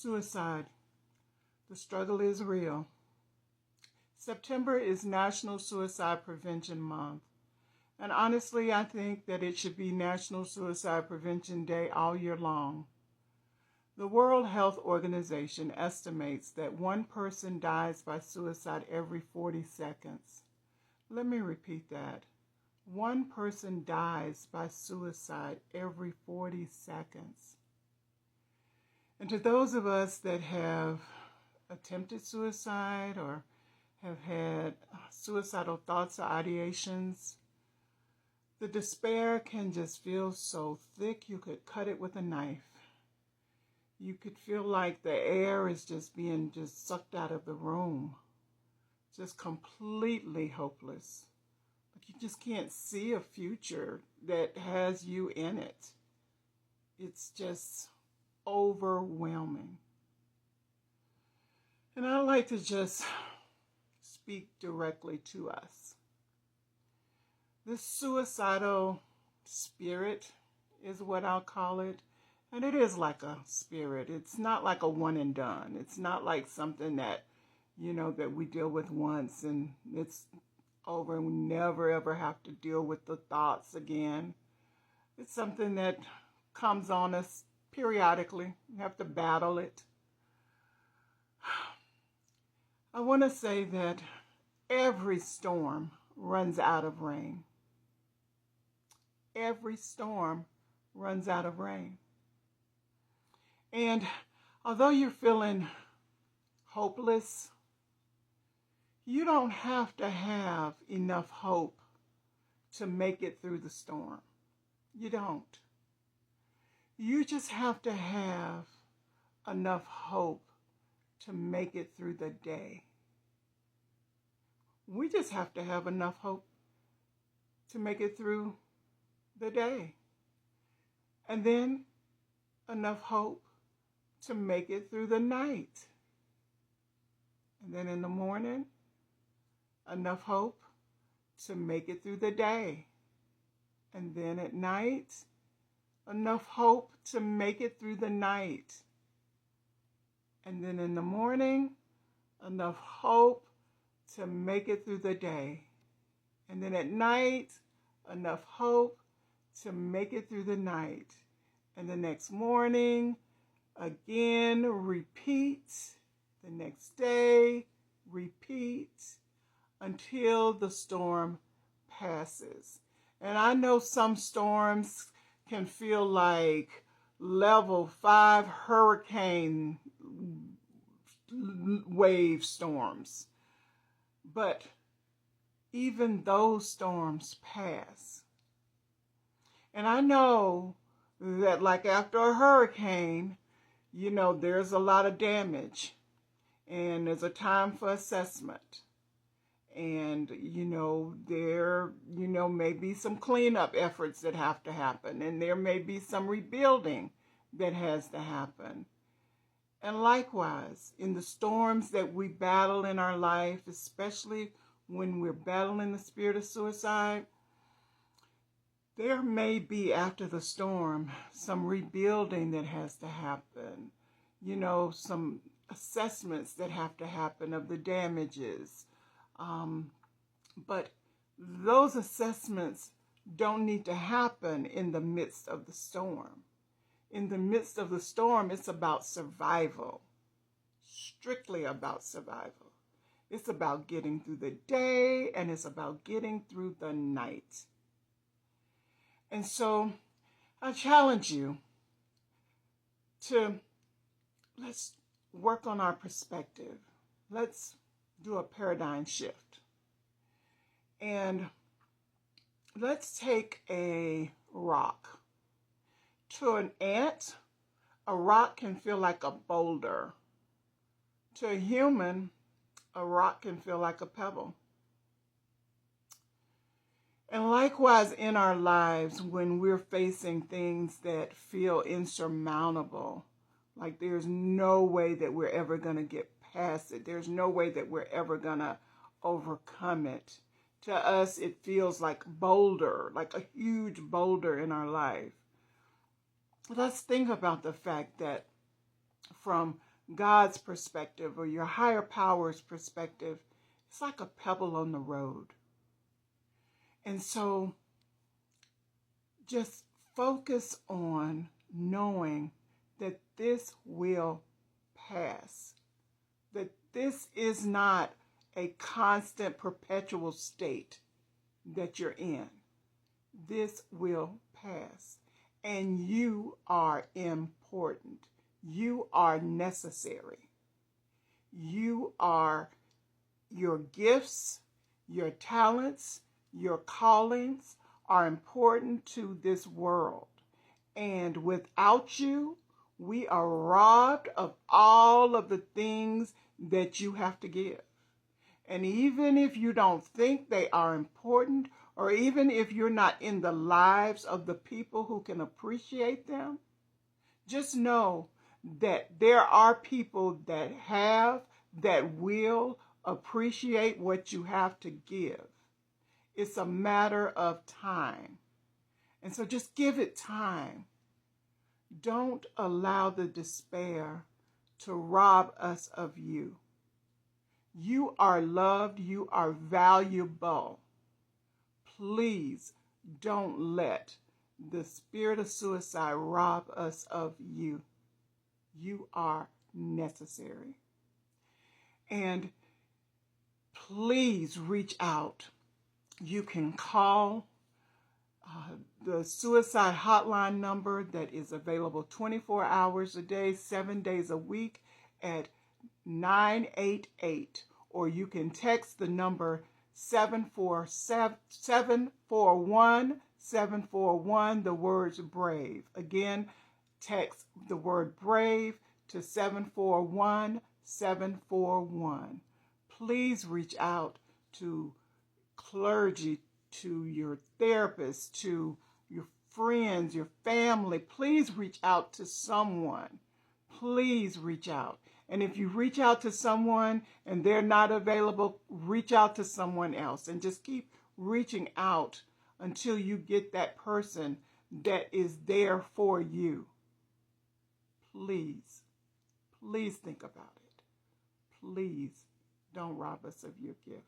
Suicide. The struggle is real. September is National Suicide Prevention Month. And honestly, I think that it should be National Suicide Prevention Day all year long. The World Health Organization estimates that one person dies by suicide every 40 seconds. Let me repeat that. One person dies by suicide every 40 seconds. And to those of us that have attempted suicide or have had suicidal thoughts or ideations, the despair can just feel so thick you could cut it with a knife. You could feel like the air is just being sucked out of the room. Just completely hopeless. Like you just can't see a future that has you in it. It's just overwhelming. And I'd like to just speak directly to us. This suicidal spirit is what I'll call it. And it is like a spirit. It's not like a one and done. It's not like something that, that we deal with once and it's over and we never ever have to deal with the thoughts again. It's something that comes on us periodically. We have to battle it. I want to say that every storm runs out of rain. Every storm runs out of rain. And although you're feeling hopeless, you don't have to have enough hope to make it through the storm. You don't. You just have to have enough hope to make it through the day. We just have to have enough hope to make it through the day. And then enough hope to make it through the night. And then in the morning, enough hope to make it through the day. And then at night, enough hope to make it through the night. And then in the morning, enough hope to make it through the day. And then at night, enough hope to make it through the night. And the next morning, again, repeat. The next day, repeat until the storm passes. And I know some storms can feel like level 5 hurricane wave storms. But even those storms pass. And I know that like after a hurricane, there's a lot of damage and there's a time for assessment. And, there, may be some cleanup efforts that have to happen. And there may be some rebuilding that has to happen. And likewise, in the storms that we battle in our life, especially when we're battling the spirit of suicide, there may be after the storm some rebuilding that has to happen. Some assessments that have to happen of the damages. But those assessments don't need to happen in the midst of the storm. In the midst of the storm, it's about survival. Strictly about survival. It's about getting through the day and it's about getting through the night. And so I challenge you to let's work on our perspective. Let's do a paradigm shift. And let's take a rock. To an ant, a rock can feel like a boulder. To a human, a rock can feel like a pebble. And likewise in our lives, when we're facing things that feel insurmountable, like there's no way that we're ever going to get past it. There's no way that we're ever going to overcome it. To us, it feels like boulder, like a huge boulder in our life. Let's think about the fact that from God's perspective or your higher power's perspective, it's like a pebble on the road. And so just focus on knowing that this will pass, that this is not a constant, perpetual state that you're in. This will pass. And you are important. You are necessary. You are, your gifts, your talents, your callings are important to this world. And without you, we are robbed of all of the things that you have to give. And even if you don't think they are important, or even if you're not in the lives of the people who can appreciate them, just know that there are people that will appreciate what you have to give. It's a matter of time. And so just give it time. Don't allow the despair to rob us of you. You are loved. You are valuable. Please don't let the spirit of suicide rob us of you. You are necessary. And please reach out. You can call the suicide hotline number that is available 24 hours a day, 7 days a week at 988, or you can text the number 741-741, the words brave. Again, text the word brave to 741-741. Please reach out to clergy, to your therapist, to your friends, your family. Please reach out to someone. Please reach out. And if you reach out to someone and they're not available, reach out to someone else and just keep reaching out until you get that person that is there for you. Please, please think about it. Please don't rob us of your gift.